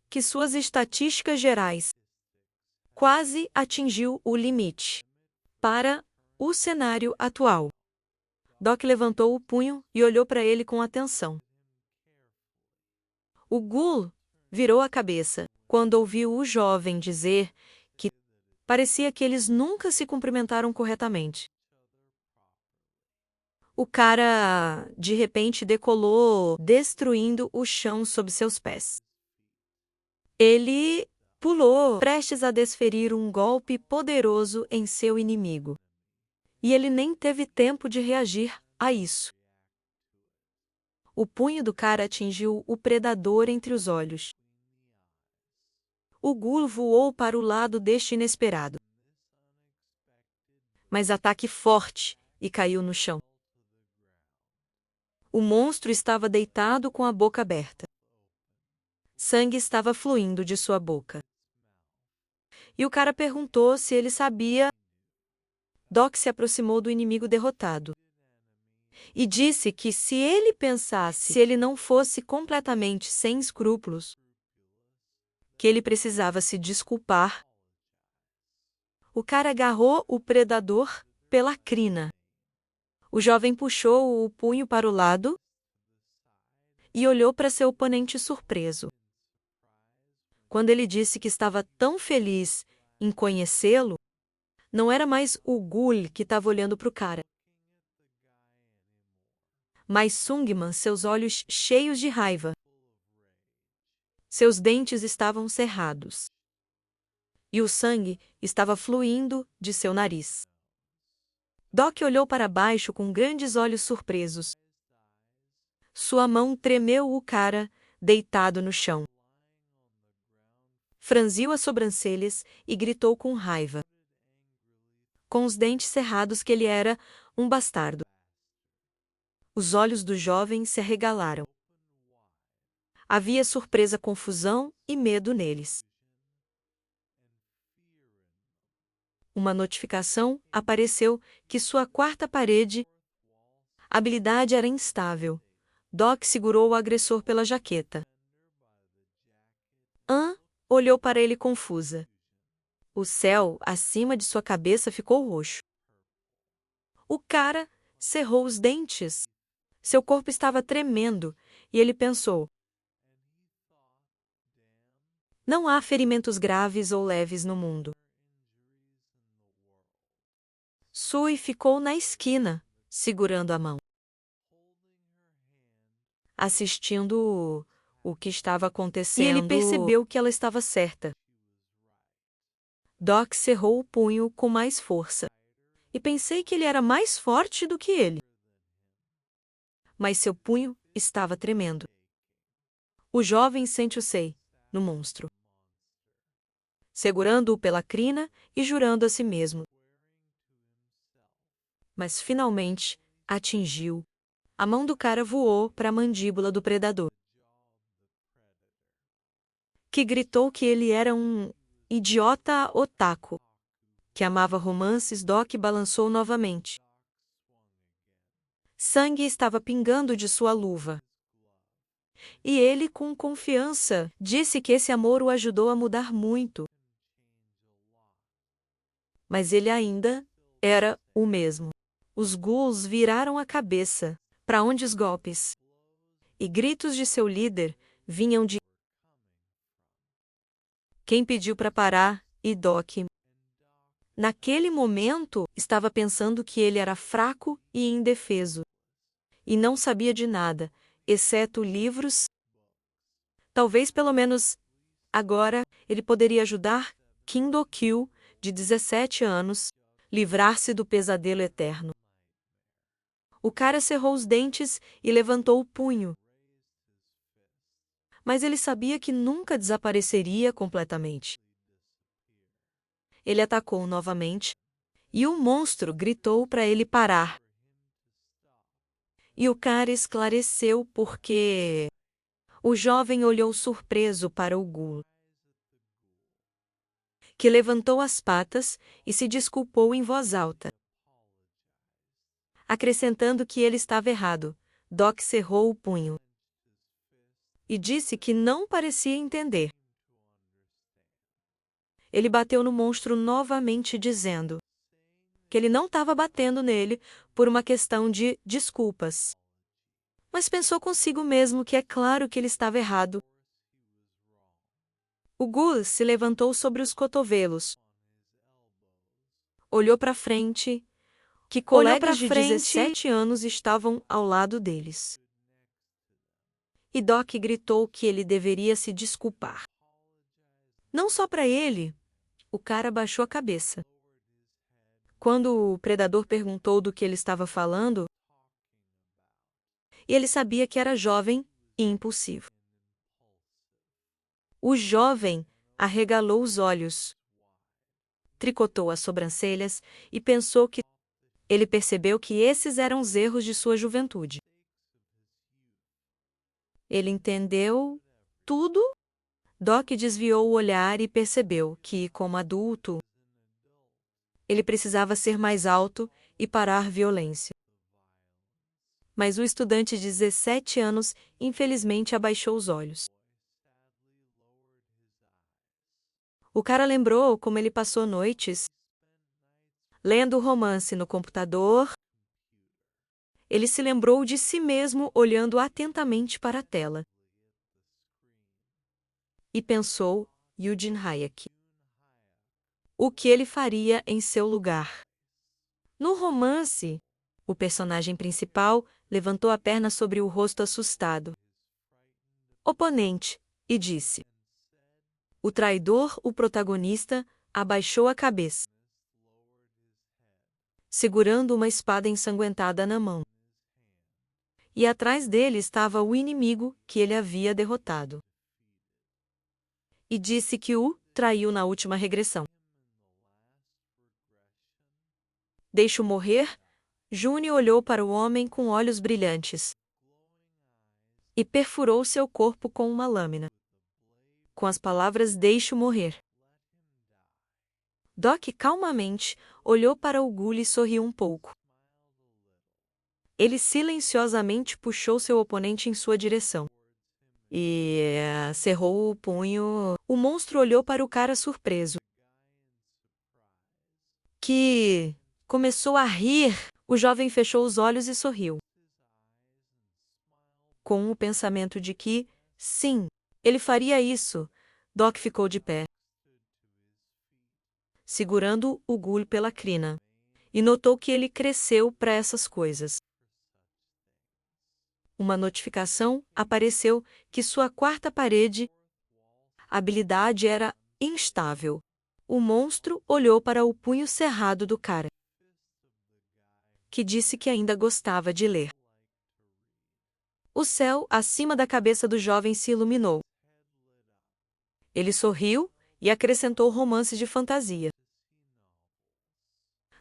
que suas estatísticas gerais quase atingiu o limite. Para o cenário atual. Doc levantou o punho e olhou para ele com atenção. O ghoul virou a cabeça quando ouviu o jovem dizer que parecia que eles nunca se cumprimentaram corretamente. O cara, de repente, decolou, destruindo o chão sob seus pés. Ele pulou, prestes a desferir um golpe poderoso em seu inimigo. E ele nem teve tempo de reagir a isso. O punho do cara atingiu o predador entre os olhos. O ghoul voou para o lado deste inesperado. Mas ataque forte e caiu no chão. O monstro estava deitado com a boca aberta. Sangue estava fluindo de sua boca. E o cara perguntou se ele sabia. Doc se aproximou do inimigo derrotado. E disse que se ele pensasse, se ele não fosse completamente sem escrúpulos, que ele precisava se desculpar. O cara agarrou o predador pela crina. O jovem puxou o punho para o lado e olhou para seu oponente surpreso. Quando ele disse que estava tão feliz em conhecê-lo, não era mais o ghoul que estava olhando para o cara, mas Sungman, seus olhos cheios de raiva. Seus dentes estavam cerrados. E o sangue estava fluindo de seu nariz. Doc olhou para baixo com grandes olhos surpresos. Sua mão tremeu o cara, deitado no chão. Franziu as sobrancelhas e gritou com raiva. Com os dentes cerrados que ele era um bastardo. Os olhos do jovem se arregalaram. Havia surpresa, confusão e medo neles. Uma notificação apareceu que sua quarta parede. A habilidade era instável. Doc segurou o agressor pela jaqueta. Ann olhou para ele confusa. O céu acima de sua cabeça ficou roxo. O cara cerrou os dentes. Seu corpo estava tremendo e ele pensou: não há ferimentos graves ou leves no mundo. Sui ficou na esquina, segurando a mão, assistindo o que estava acontecendo. E ele percebeu que ela estava certa. Doc cerrou o punho com mais força. E pensei que ele era mais forte do que ele. Mas seu punho estava tremendo. O jovem sente-o-sei no monstro, segurando-o pela crina e jurando a si mesmo. Mas finalmente atingiu. A mão do cara voou para a mandíbula do predador, que gritou que ele era um idiota otaku, que amava romances. Doc balançou novamente. Sangue estava pingando de sua luva. E ele, com confiança, disse que esse amor o ajudou a mudar muito. Mas ele ainda era o mesmo. Os ghouls viraram a cabeça para onde os golpes e gritos de seu líder vinham de. Quem pediu para parar? E Doc, naquele momento, estava pensando que ele era fraco e indefeso. E não sabia de nada, exceto livros. Talvez pelo menos agora ele poderia ajudar Kim Do-kyu, de 17 anos, livrar-se do pesadelo eterno. O cara cerrou os dentes e levantou o punho. Mas ele sabia que nunca desapareceria completamente. Ele atacou novamente, e o monstro gritou para ele parar. E o cara esclareceu porque o jovem olhou surpreso para o ghoul, que levantou as patas e se desculpou em voz alta, acrescentando que ele estava errado. Doc cerrou o punho e disse que não parecia entender. ele bateu no monstro novamente, dizendo que ele não estava batendo nele por uma questão de desculpas. Mas pensou consigo mesmo que é claro que ele estava errado. O Ghoul se levantou sobre os cotovelos. Olhou para frente, que colegas de 17 anos estavam ao lado deles. E Doc gritou que ele deveria se desculpar. Não só para ele, o cara baixou a cabeça. Quando o predador perguntou do que ele estava falando, ele sabia que era jovem e impulsivo. O jovem arregalou os olhos, tricotou as sobrancelhas e pensou que ele percebeu que esses eram os erros de sua juventude. Ele entendeu tudo. Doc desviou o olhar e percebeu que, como adulto, ele precisava ser mais alto e parar a violência. Mas o estudante de 17 anos, infelizmente, abaixou os olhos. O cara lembrou como ele passou noites lendo romance no computador. Ele se lembrou de si mesmo olhando atentamente para a tela. E pensou Eugene Hayek. O que ele faria em seu lugar? No romance, o personagem principal levantou a perna sobre o rosto assustado. Oponente, e disse. O traidor, o protagonista, abaixou a cabeça, segurando uma espada ensanguentada na mão. E atrás dele estava o inimigo que ele havia derrotado. E disse que o traiu na última regressão. Deixe-o morrer? June olhou para o homem com olhos brilhantes e perfurou seu corpo com uma lâmina, com as palavras deixe-o morrer. Doc calmamente olhou para o Ghoul e sorriu um pouco. Ele silenciosamente puxou seu oponente em sua direção e cerrou o punho. O monstro olhou para o cara surpreso, que começou a rir. O jovem fechou os olhos e sorriu, com o pensamento de que, sim, ele faria isso. Doc ficou de pé, segurando o Ghoul pela crina, e notou que ele cresceu para essas coisas. Uma notificação apareceu que sua quarta parede habilidade era instável. O monstro olhou para o punho cerrado do cara, que disse que ainda gostava de ler. O céu acima da cabeça do jovem se iluminou. Ele sorriu e acrescentou romances de fantasia.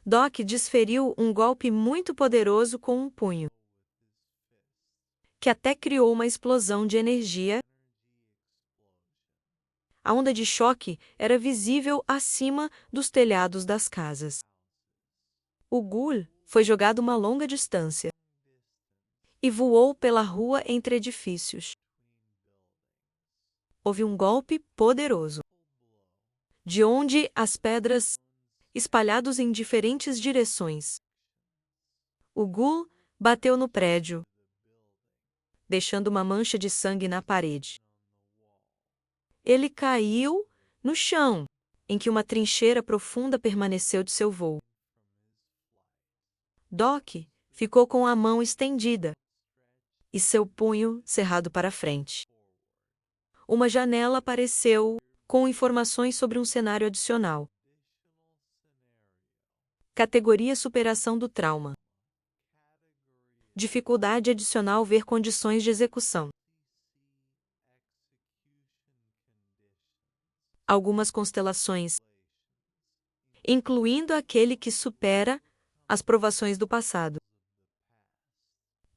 Doc desferiu um golpe muito poderoso com um punho, que até criou uma explosão de energia. A onda de choque era visível acima dos telhados das casas. O Ghoul foi jogado uma longa distância e voou pela rua entre edifícios. Houve um golpe poderoso, de onde as pedras espalhadas em diferentes direções. O Ghoul bateu no prédio, deixando uma mancha de sangue na parede. Ele caiu no chão, em que uma trincheira profunda permaneceu de seu voo. Doc ficou com a mão estendida e seu punho cerrado para frente. Uma janela apareceu com informações sobre um cenário adicional. Categoria Superação do Trauma. Dificuldade adicional ver condições de execução. Algumas constelações, incluindo aquele que supera as provações do passado.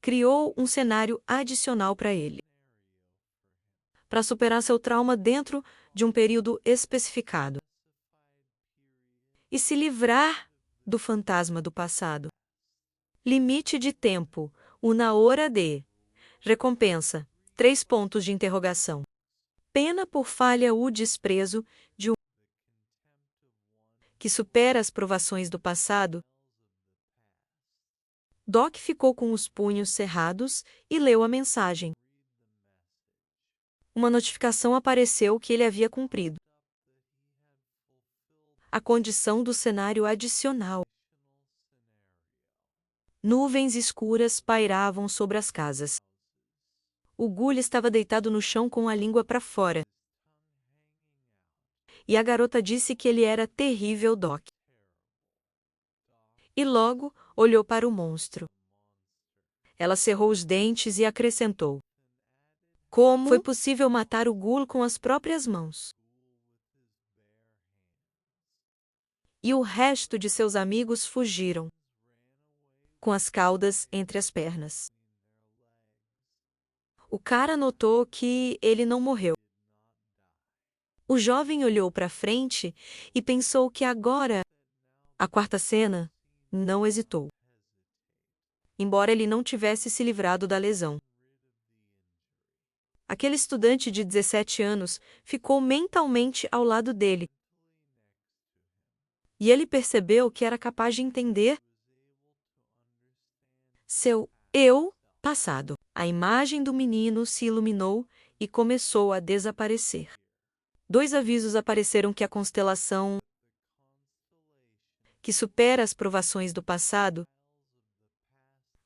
Criou um cenário adicional para ele, para superar seu trauma dentro de um período especificado e se livrar do fantasma do passado. Limite de tempo, uma hora de. Recompensa, 3 pontos de interrogação. Pena por falha ou desprezo de um. que supera as provações do passado. Doc ficou com os punhos cerrados e leu a mensagem. Uma notificação apareceu que ele havia cumprido a condição do cenário adicional. Nuvens escuras pairavam sobre as casas. O Ghoul estava deitado no chão com a língua para fora. E a garota disse que ele era terrível, Doc. E logo olhou para o monstro. Ela cerrou os dentes e acrescentou: como foi possível matar o Ghoul com as próprias mãos? E o resto de seus amigos fugiram, com as caudas entre as pernas. O cara notou que ele não morreu. O jovem olhou para frente e pensou que agora, a quarta cena, não hesitou. Embora ele não tivesse se livrado da lesão. Aquele estudante de 17 anos ficou mentalmente ao lado dele. E ele percebeu que era capaz de entender seu eu passado. A imagem do menino se iluminou e começou a desaparecer. 2 avisos apareceram que a constelação que supera as provações do passado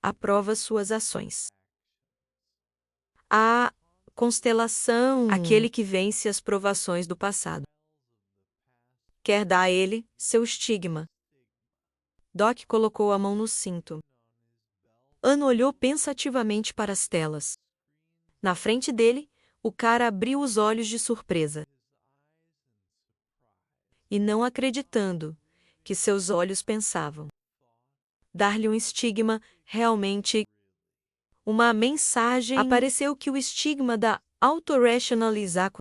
aprova suas ações. A constelação, aquele que vence as provações do passado, quer dar a ele seu estigma. Doc colocou a mão no cinto. Anna olhou pensativamente para as telas. Na frente dele, o cara abriu os olhos de surpresa. E não acreditando que seus olhos pensavam. Dar-lhe um estigma, realmente. Uma mensagem apareceu que o estigma da autorracionalização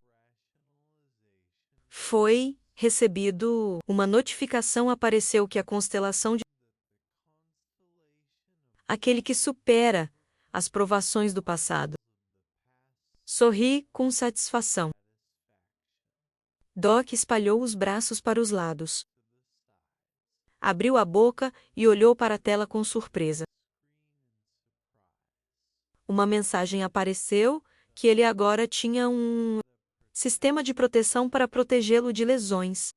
foi recebido. Uma notificação apareceu que a constelação de aquele que supera as provações do passado. Sorri com satisfação. Doc espalhou os braços para os lados. Abriu a boca e olhou para a tela com surpresa. Uma mensagem apareceu que ele agora tinha um sistema de proteção para protegê-lo de lesões.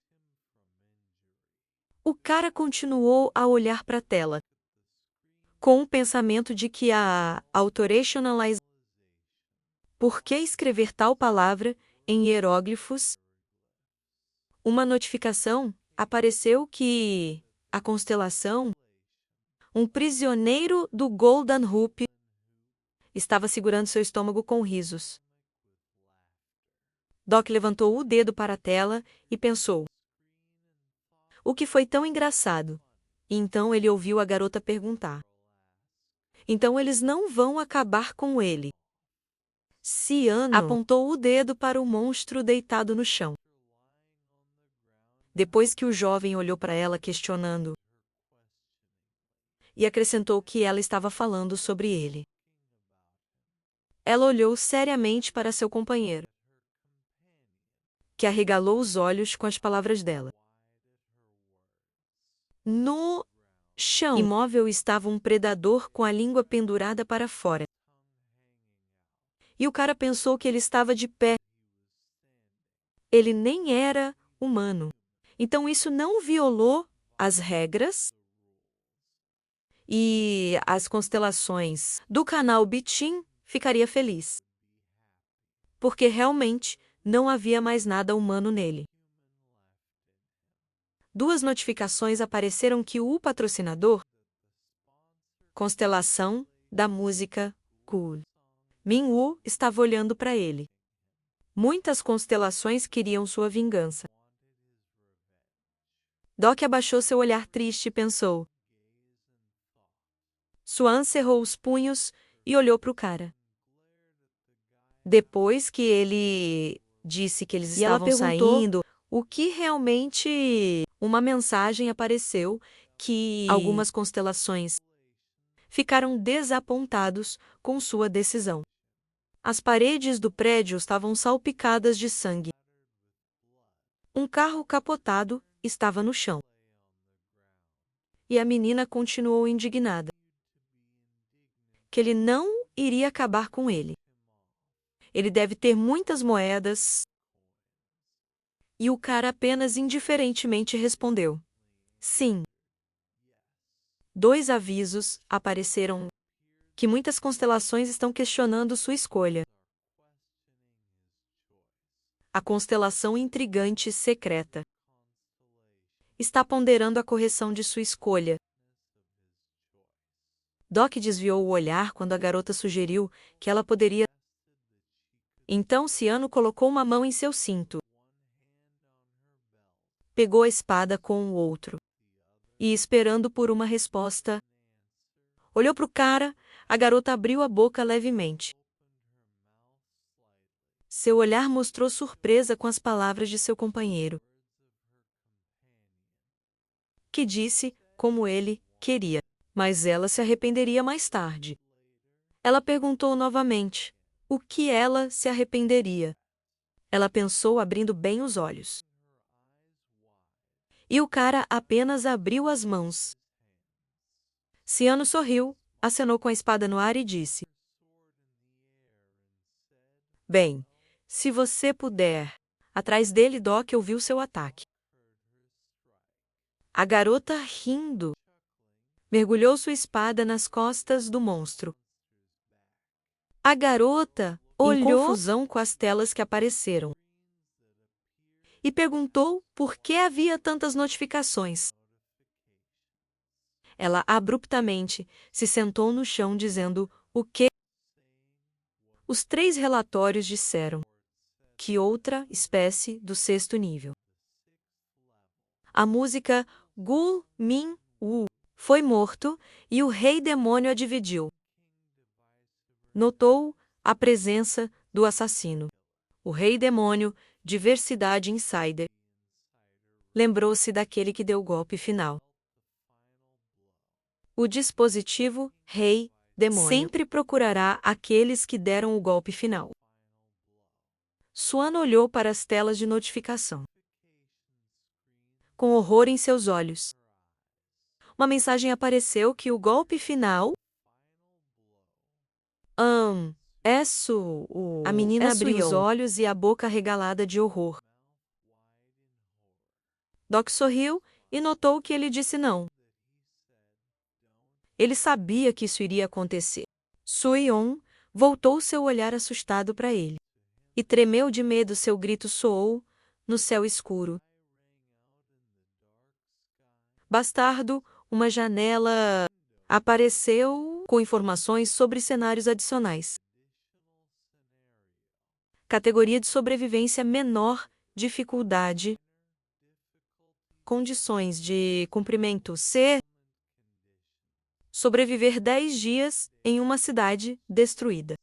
O cara continuou a olhar para a tela, com o pensamento de que a autorracionalização. Por que escrever tal palavra em hieróglifos? Uma notificação apareceu que a constelação, um prisioneiro do Golden Hoop, estava segurando seu estômago com risos. Doc levantou o dedo para a tela e pensou: o que foi tão engraçado? E então ele ouviu a garota perguntar: então eles não vão acabar com ele? Ciano apontou o dedo para o monstro deitado no chão. Depois que o jovem olhou para ela questionando, e acrescentou que ela estava falando sobre ele. Ela olhou seriamente para seu companheiro, que arregalou os olhos com as palavras dela. No chão imóvel estava um predador com a língua pendurada para fora. E o cara pensou que ele estava de pé. Ele nem era humano. Então isso não violou as regras e as constelações do canal Bitim ficaria feliz. Porque realmente não havia mais nada humano nele. 2 notificações apareceram que o patrocinador, constelação da música Cool, Min-woo, estava olhando para ele. Muitas constelações queriam sua vingança. Doc abaixou seu olhar triste e pensou. Swan cerrou os punhos e olhou para o cara. Depois que ele disse que eles estavam saindo, o que realmente uma mensagem apareceu que algumas constelações ficaram desapontados com sua decisão. As paredes do prédio estavam salpicadas de sangue. Um carro capotado estava no chão. E a menina continuou indignada. Que ele não iria acabar com ele. Ele deve ter muitas moedas. E o cara apenas indiferentemente respondeu: sim. 2 avisos apareceram que muitas constelações estão questionando sua escolha. A constelação intrigante secreta está ponderando a correção de sua escolha. Doc desviou o olhar quando a garota sugeriu que ela poderia. Então Ciano colocou uma mão em seu cinto. Pegou a espada com o outro. E esperando por uma resposta, olhou para o cara, a garota abriu a boca levemente. Seu olhar mostrou surpresa com as palavras de seu companheiro, que disse como ele queria, mas ela se arrependeria mais tarde. Ela perguntou novamente o que ela se arrependeria. Ela pensou abrindo bem os olhos. E o cara apenas abriu as mãos. Ciano sorriu, acenou com a espada no ar e disse: bem, se você puder. Atrás dele, Doc ouviu seu ataque. A garota, rindo, mergulhou sua espada nas costas do monstro. A garota olhou em confusão com as telas que apareceram e perguntou por que havia tantas notificações. Ela abruptamente se sentou no chão dizendo o que? Os 3 relatórios disseram que outra espécie do 6º nível. A música Gu Min Wu foi morto e o rei demônio a dividiu. Notou a presença do assassino. O rei demônio, Diversidade Insider. Lembrou-se daquele que deu o golpe final. O dispositivo Rei Demônio sempre procurará aqueles que deram o golpe final. Suano olhou para as telas de notificação, com horror em seus olhos. Uma mensagem apareceu que o golpe final. A menina abriu os olhos e a boca arregalada de horror. Doc sorriu e notou que ele disse não. Ele sabia que isso iria acontecer. Soo-yeon voltou seu olhar assustado para ele. E tremeu de medo, seu grito soou no céu escuro. Bastardo, uma janela apareceu com informações sobre cenários adicionais. Categoria de sobrevivência menor, dificuldade. Condições de cumprimento C. Sobreviver 10 dias em uma cidade destruída.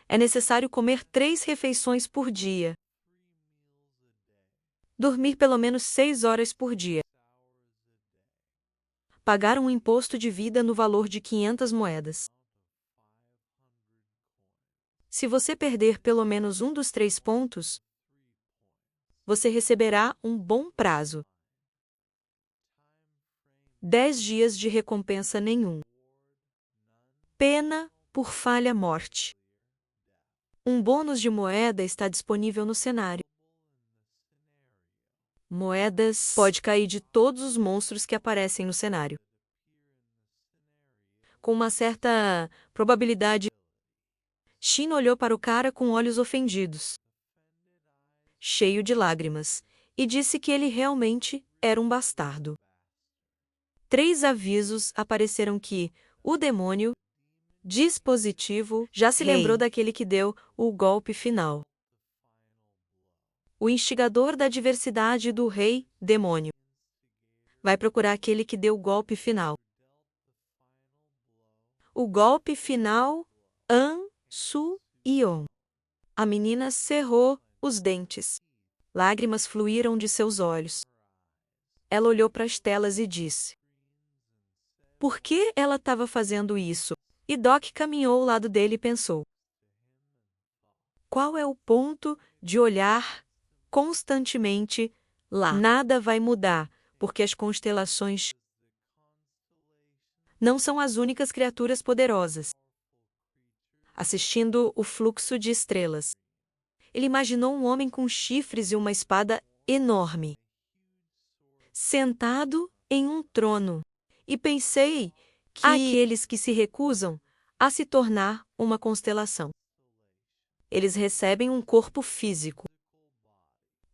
É necessário comer 3 refeições por dia. Dormir pelo menos 6 horas por dia. Pagar um imposto de vida no valor de 500 moedas. Se você perder pelo menos um dos 3 pontos, você receberá um bom prazo. 10 dias de recompensa nenhum. Pena por falha-morte. Um bônus de moeda está disponível no cenário. Moedas pode cair de todos os monstros que aparecem no cenário. Com uma certa probabilidade. Shin olhou para o cara com olhos ofendidos, cheio de lágrimas, e disse que ele realmente era um bastardo. 3 avisos apareceram que o demônio, dispositivo, já se lembrou daquele que deu o golpe final. O instigador da diversidade do rei demônio vai procurar aquele que deu o golpe final. O golpe final, Soo-yeon. A menina cerrou os dentes. Lágrimas fluíram de seus olhos. Ela olhou para as telas e disse: por que ela estava fazendo isso? E Doc caminhou ao lado dele e pensou: qual é o ponto de olhar constantemente lá? Nada vai mudar, porque as constelações não são as únicas criaturas poderosas. Assistindo o fluxo de estrelas, ele imaginou um homem com chifres e uma espada enorme, sentado em um trono, e pensei que aqueles que se recusam a se tornar uma constelação, eles recebem um corpo físico,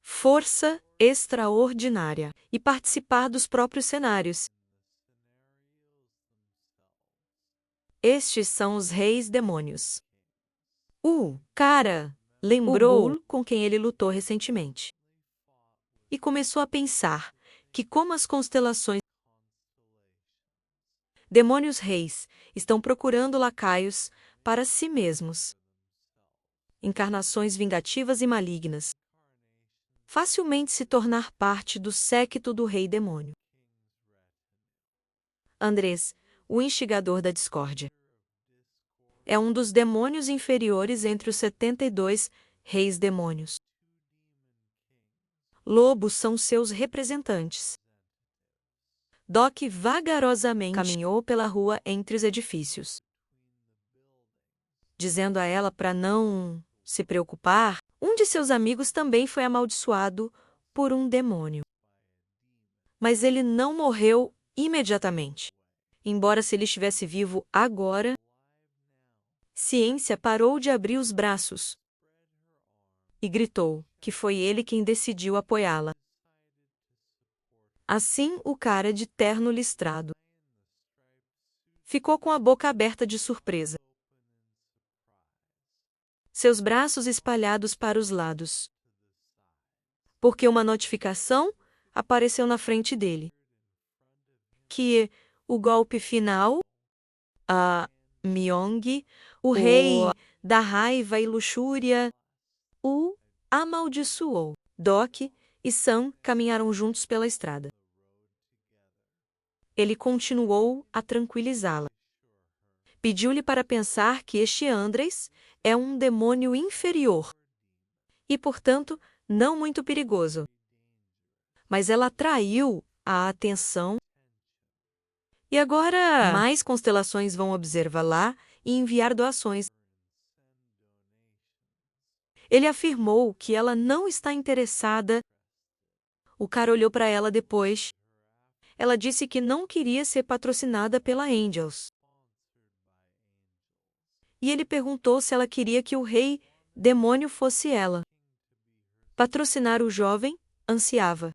força extraordinária e participar dos próprios cenários. Estes são os reis demônios. O cara lembrou o Bull com quem ele lutou recentemente e começou a pensar que, como as constelações, demônios reis estão procurando lacaios para si mesmos, encarnações vingativas e malignas, facilmente se tornar parte do séquito do rei demônio. Andrés, o instigador da discórdia, é um dos demônios inferiores entre os 72 reis demônios. Lobos são seus representantes. Doc vagarosamente caminhou pela rua entre os edifícios, dizendo a ela para não se preocupar. Um de seus amigos também foi amaldiçoado por um demônio. Mas ele não morreu imediatamente. Embora se ele estivesse vivo agora, Ciência parou de abrir os braços e gritou que foi ele quem decidiu apoiá-la. Assim, o cara de terno listrado ficou com a boca aberta de surpresa, seus braços espalhados para os lados, porque uma notificação apareceu na frente dele. Que o golpe final, a Myong, o rei da raiva e luxúria, o amaldiçoou. Doc e Sam caminharam juntos pela estrada. Ele continuou a tranquilizá-la. Pediu-lhe para pensar que este Andrés é um demônio inferior e, portanto, não muito perigoso. Mas ela atraiu a atenção e agora mais constelações vão observá-la e enviar doações. Ele afirmou que ela não está interessada. O cara olhou para ela depois. Ela disse que não queria ser patrocinada pela Angels. E ele perguntou se ela queria que o rei demônio fosse ela. Patrocinar o jovem ansiava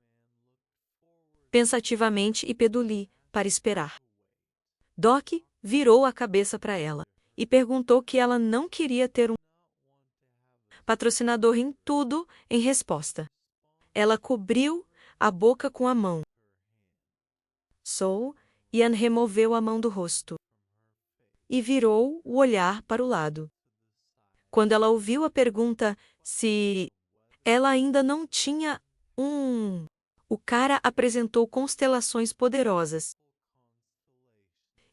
pensativamente e Peduli para esperar. Doc virou a cabeça para ela e perguntou que ela não queria ter um patrocinador em tudo em resposta. Ela cobriu a boca com a mão. Ian removeu a mão do rosto e virou o olhar para o lado. Quando ela ouviu a pergunta se ela ainda não tinha o cara apresentou constelações poderosas.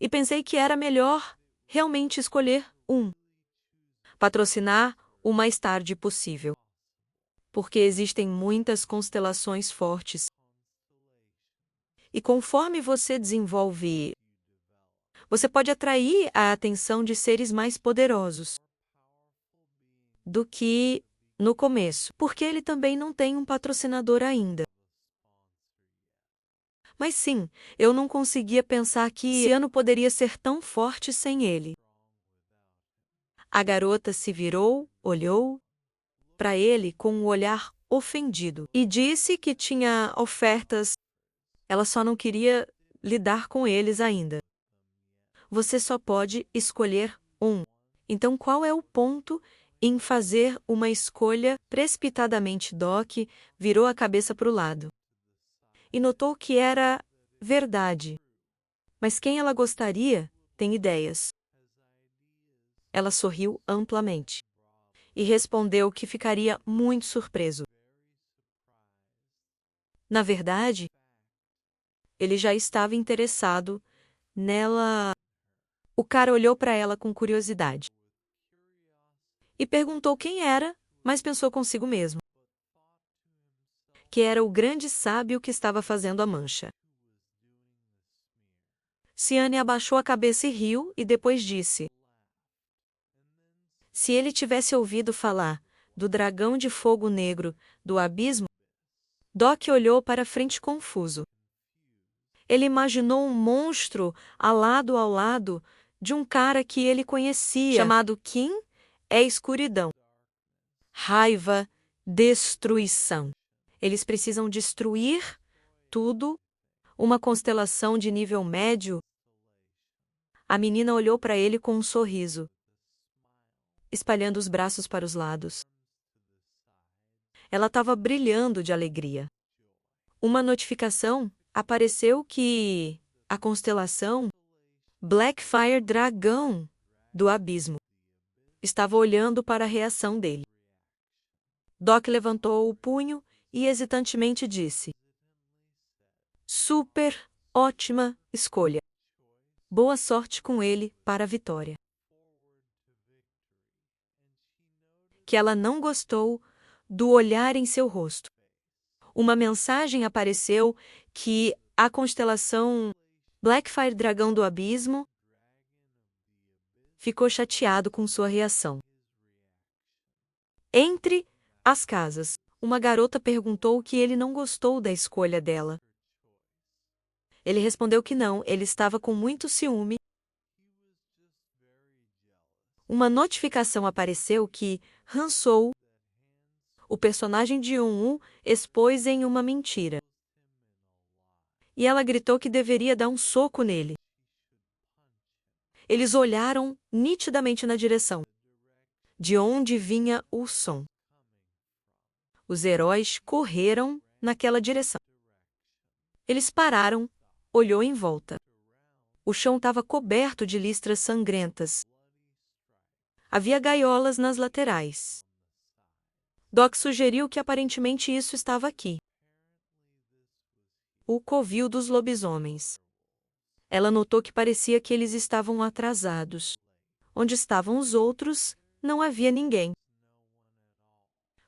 E pensei que era melhor realmente escolher patrocinar o mais tarde possível. Porque existem muitas constelações fortes. E conforme você desenvolve, você pode atrair a atenção de seres mais poderosos do que no começo, porque ele também não tem um patrocinador ainda. Mas sim, eu não conseguia pensar que esse ano poderia ser tão forte sem ele. A garota se virou, olhou para ele com um olhar ofendido e disse que tinha ofertas. Ela só não queria lidar com eles ainda. Você só pode escolher um. Então qual é o ponto em fazer uma escolha precipitadamente? Doc virou a cabeça para o lado e notou que era verdade. Mas quem ela gostaria tem ideias. Ela sorriu amplamente e respondeu que ficaria muito surpreso. Na verdade, ele já estava interessado nela. O cara olhou para ela com curiosidade e perguntou quem era, mas pensou consigo mesmo que era o grande sábio que estava fazendo a mancha. Siane abaixou a cabeça e riu, e depois disse: se ele tivesse ouvido falar do dragão de fogo negro, do abismo. Doc olhou para frente confuso. Ele imaginou um monstro ao lado de um cara que ele conhecia, chamado Kim, é escuridão. Raiva, destruição. Eles precisam destruir tudo. Uma constelação de nível médio. A menina olhou para ele com um sorriso, espalhando os braços para os lados. Ela estava brilhando de alegria. Uma notificação apareceu que a constelação Blackfire Dragão do Abismo estava olhando para a reação dele. Doc levantou o punho e hesitantemente disse: super, ótima escolha. Boa sorte com ele para a vitória. Que ela não gostou do olhar em seu rosto. Uma mensagem apareceu que a constelação Blackfire Dragão do Abismo ficou chateado com sua reação. Entre as casas, uma garota perguntou que ele não gostou da escolha dela. Ele respondeu que não, ele estava com muito ciúme. Uma notificação apareceu que Hansou, o personagem de 1-1, expôs em uma mentira. E ela gritou que deveria dar um soco nele. Eles olharam nitidamente na direção de onde vinha o som. Os heróis correram naquela direção. Eles pararam, olhou em volta. O chão estava coberto de listras sangrentas. Havia gaiolas nas laterais. Doc sugeriu que aparentemente isso estava aqui. O covil dos lobisomens. Ela notou que parecia que eles estavam atrasados. Onde estavam os outros, não havia ninguém.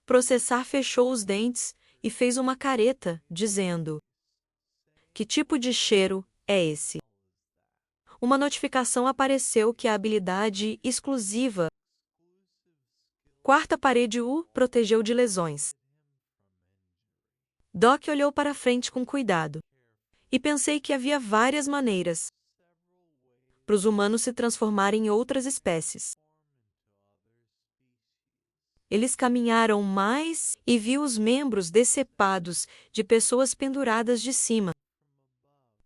Processar fechou os dentes e fez uma careta, dizendo: que tipo de cheiro é esse? Uma notificação apareceu que a habilidade exclusiva Quarta Parede o protegeu de lesões. Doc olhou para frente com cuidado. E pensei que havia várias maneiras para os humanos se transformarem em outras espécies. Eles caminharam mais e viu os membros decepados de pessoas penduradas de cima.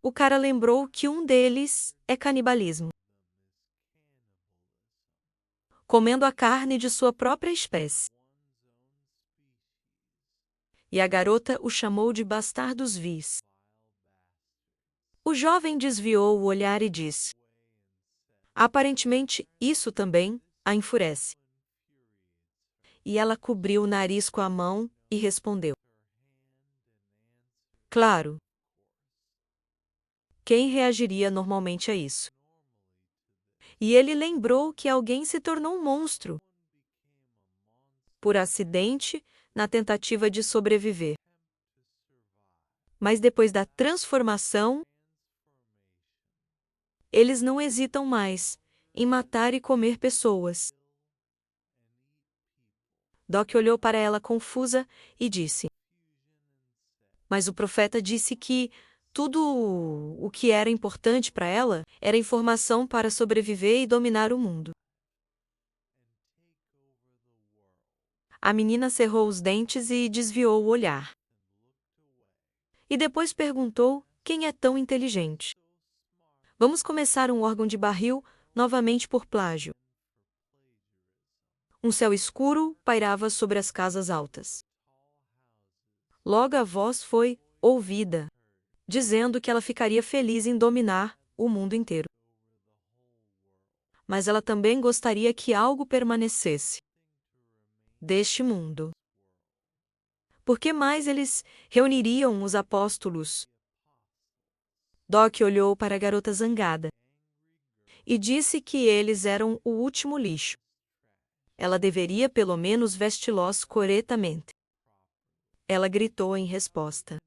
O cara lembrou que um deles é canibalismo. Comendo a carne de sua própria espécie. E a garota o chamou de bastardos vis. O jovem desviou o olhar e disse: aparentemente, isso também a enfurece. E ela cobriu o nariz com a mão e respondeu: claro. Quem reagiria normalmente a isso? E ele lembrou que alguém se tornou um monstro por acidente na tentativa de sobreviver. Mas depois da transformação, eles não hesitam mais em matar e comer pessoas. Doc olhou para ela confusa e disse: mas o profeta disse que tudo o que era importante para ela era informação para sobreviver e dominar o mundo. A menina cerrou os dentes e desviou o olhar. E depois perguntou quem é tão inteligente. Vamos começar um órgão de barril novamente por plágio. Um céu escuro pairava sobre as casas altas. Logo a voz foi ouvida, dizendo que ela ficaria feliz em dominar o mundo inteiro. Mas ela também gostaria que algo permanecesse deste mundo. Por que mais eles reuniriam os apóstolos? Doc olhou para a garota zangada e disse que eles eram o último lixo. Ela deveria pelo menos vesti-los corretamente. Ela gritou em resposta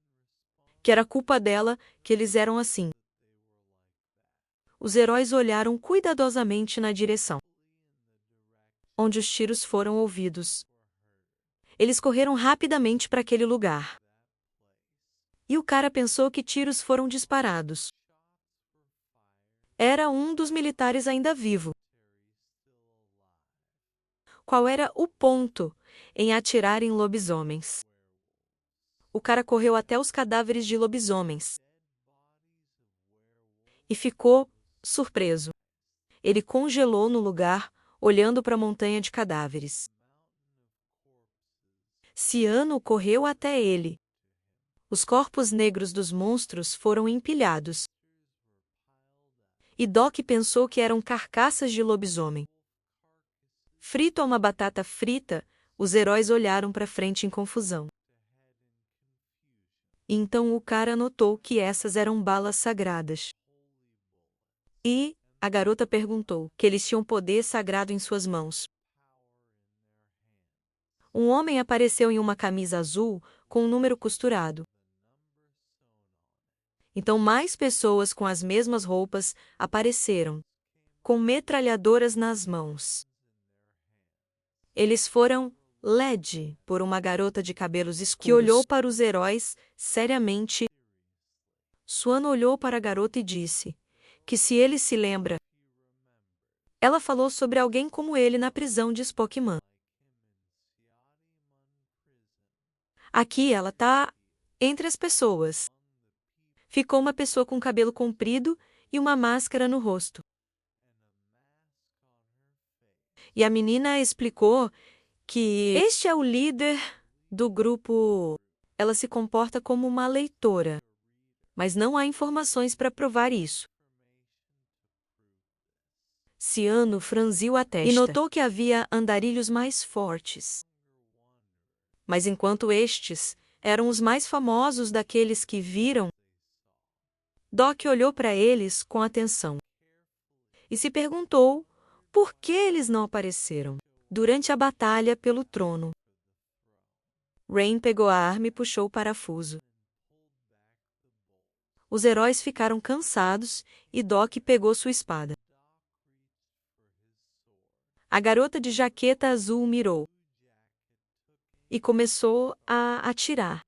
que era culpa dela que eles eram assim. Os heróis olharam cuidadosamente na direção onde os tiros foram ouvidos. Eles correram rapidamente para aquele lugar. E o cara pensou que tiros foram disparados. Era um dos militares ainda vivo. Qual era o ponto em atirar em lobisomens? O cara correu até os cadáveres de lobisomens e ficou surpreso. Ele congelou no lugar, olhando para a montanha de cadáveres. Ciano correu até ele. Os corpos negros dos monstros foram empilhados. E Doc pensou que eram carcaças de lobisomem. Frito a uma batata frita, os heróis olharam para frente em confusão. Então o cara notou que essas eram balas sagradas. E a garota perguntou que eles tinham poder sagrado em suas mãos. Um homem apareceu em uma camisa azul com um número costurado. Então mais pessoas com as mesmas roupas apareceram, com metralhadoras nas mãos. Eles foram led por uma garota de cabelos escuros, que olhou para os heróis seriamente. Suano olhou para a garota e disse que se ele se lembra, ela falou sobre alguém como ele na prisão de Spockman. Aqui ela tá entre as pessoas. Ficou uma pessoa com cabelo comprido e uma máscara no rosto. E a menina explicou que este é o líder do grupo. Ela se comporta como uma leitora, mas não há informações para provar isso. Ciano franziu a testa e notou que havia andarilhos mais fortes. Mas enquanto estes eram os mais famosos daqueles que viram, Doc olhou para eles com atenção e se perguntou por que eles não apareceram durante a batalha pelo trono. Rain pegou a arma e puxou o parafuso. Os heróis ficaram cansados e Doc pegou sua espada. A garota de jaqueta azul mirou e começou a atirar.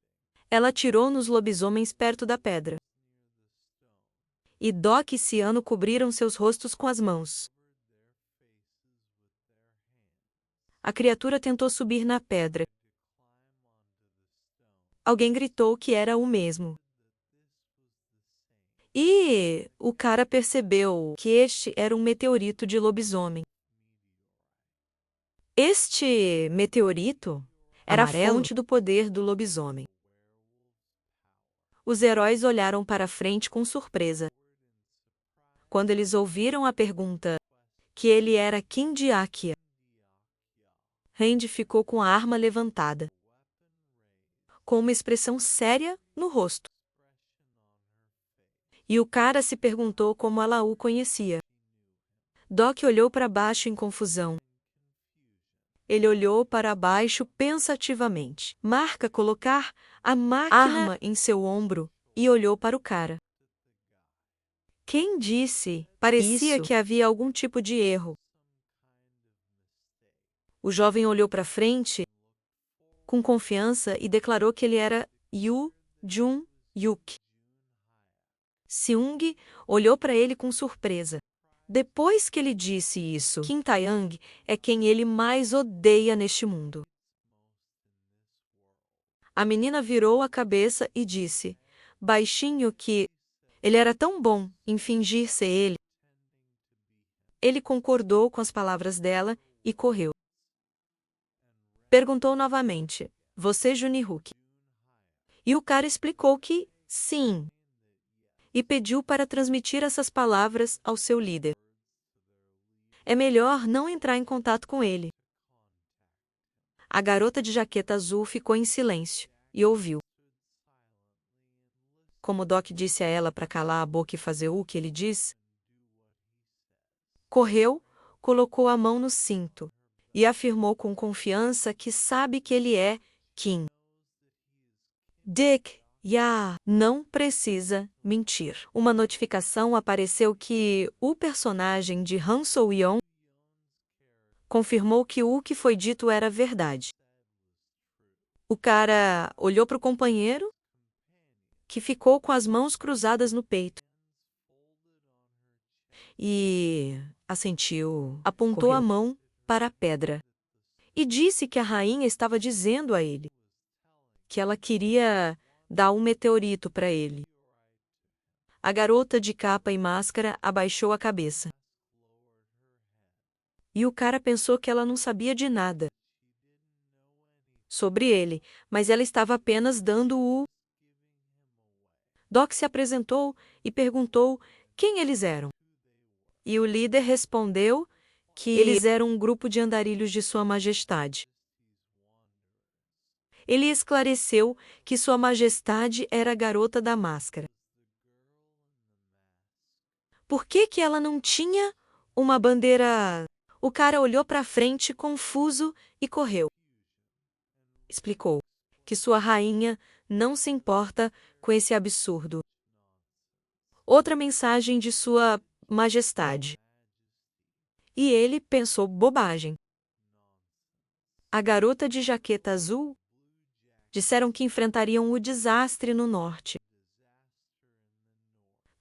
Ela atirou nos lobisomens perto da pedra. E Doc e Ciano cobriram seus rostos com as mãos. A criatura tentou subir na pedra. Alguém gritou que era o mesmo. E o cara percebeu que este era um meteorito de lobisomem. Este meteorito era a fonte do poder do lobisomem. Os heróis olharam para frente com surpresa. Quando eles ouviram a pergunta que ele era Kim de Akia, Randy ficou com a arma levantada, com uma expressão séria no rosto. E o cara se perguntou como ela o conhecia. Doc olhou para baixo em confusão. Ele olhou para baixo pensativamente. Marca colocar a arma em seu ombro e olhou para o cara. Quem disse? Parecia que havia algum tipo de erro. O jovem olhou para frente com confiança e declarou que ele era Yu Jun-yuk. Seung olhou para ele com surpresa. Depois que ele disse isso, Kim Taeyang é quem ele mais odeia neste mundo. A menina virou a cabeça e disse, baixinho, que ele era tão bom em fingir ser ele. Ele concordou com as palavras dela e correu. Perguntou novamente, você Jun-hyuk? E o cara explicou que sim. E pediu para transmitir essas palavras ao seu líder. É melhor não entrar em contato com ele. A garota de jaqueta azul ficou em silêncio e ouviu. Como Doc disse a ela para calar a boca e fazer o que ele diz, correu, colocou a mão no cinto e afirmou com confiança que sabe que ele é Kim. Dick Não precisa mentir. Uma notificação apareceu que o personagem de Han So-yeon confirmou que o que foi dito era verdade. O cara olhou para o companheiro, que ficou com as mãos cruzadas no peito, e assentiu. Apontou a mão para a pedra e disse que a rainha estava dizendo a ele que ela queria dar um meteorito para ele. A garota de capa e máscara abaixou a cabeça. E o cara pensou que ela não sabia de nada sobre ele, mas ela estava apenas dando o... Doc se apresentou e perguntou quem eles eram. E o líder respondeu que eles eram um grupo de andarilhos de Sua Majestade. Ele esclareceu que Sua Majestade era a garota da máscara. Por que ela não tinha uma bandeira? O cara olhou para frente confuso e correu. Explicou que sua rainha não se importa com esse absurdo. Outra mensagem de Sua Majestade. E ele pensou bobagem. A garota de jaqueta azul disseram que enfrentariam o desastre no norte.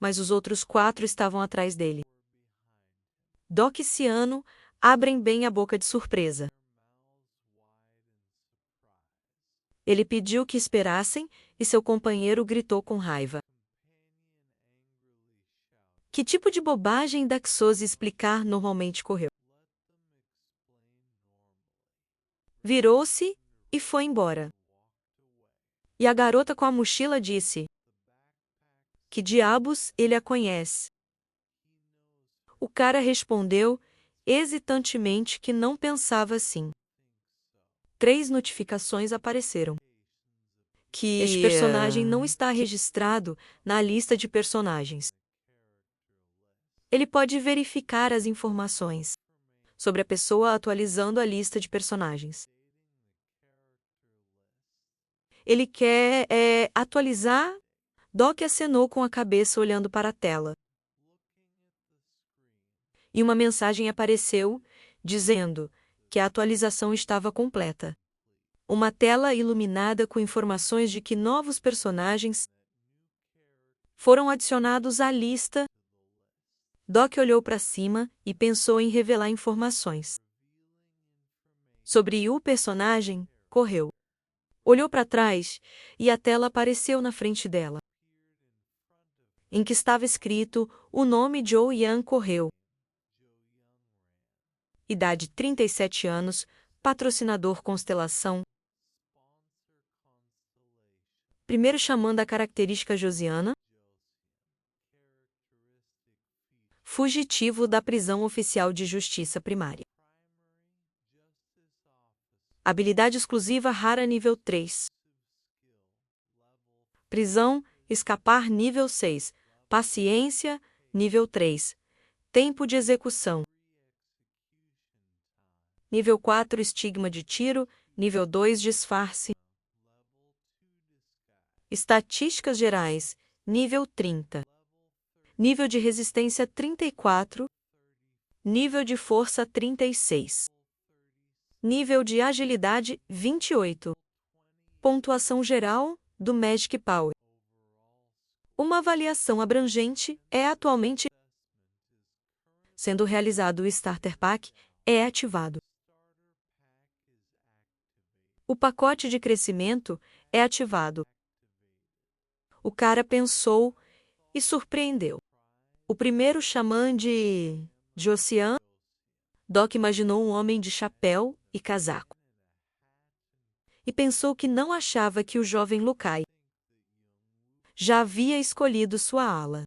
Mas os outros 4 estavam atrás dele. Doc e Ciano abrem bem a boca de surpresa. Ele pediu que esperassem e seu companheiro gritou com raiva. Que tipo de bobagem Daxose explicar normalmente correu? Virou-se e foi embora. E a garota com a mochila disse: que diabos ele a conhece? O cara respondeu hesitantemente que não pensava assim. 3 notificações apareceram. Que este personagem não está registrado na lista de personagens. Ele pode verificar as informações sobre a pessoa atualizando a lista de personagens. Ele quer atualizar? Doc acenou com a cabeça olhando para a tela. E uma mensagem apareceu, dizendo que a atualização estava completa. Uma tela iluminada com informações de que novos personagens foram adicionados à lista. Doc olhou para cima e pensou em revelar informações sobre o personagem, correu. Olhou para trás e a tela apareceu na frente dela, em que estava escrito o nome Joe Yan correu. Idade 37 anos, patrocinador Constelação. Primeiro chamando a característica josiana. Fugitivo da prisão oficial de justiça primária. Habilidade exclusiva rara nível 3. Prisão, escapar nível 6. Paciência, nível 3. Tempo de execução. Nível 4 estigma de tiro, nível 2 disfarce. Estatísticas gerais, nível 30. Nível de resistência 34. Nível de força 36. Nível de agilidade 28. Pontuação geral do Magic Power. Uma avaliação abrangente é atualmente sendo realizado. O Starter Pack é ativado. O pacote de crescimento é ativado. O cara pensou e surpreendeu. O primeiro xamã de Josian. Doc imaginou um homem de chapéu e casaco. E pensou que não achava que o jovem Lukai já havia escolhido sua ala.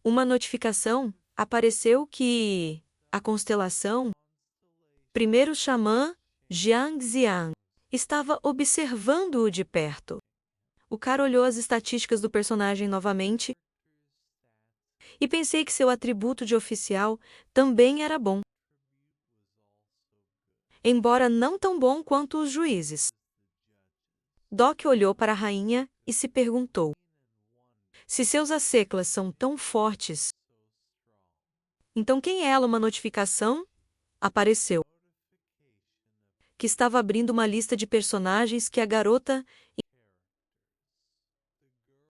Uma notificação apareceu que a constelação, primeiro xamã, Jiang Xiang, estava observando-o de perto. O cara olhou as estatísticas do personagem novamente e pensei que seu atributo de oficial também era bom, embora não tão bom quanto os juízes. Doc olhou para a rainha e se perguntou: se seus asseclas são tão fortes, então quem é ela? Uma notificação apareceu, que estava abrindo uma lista de personagens que a garota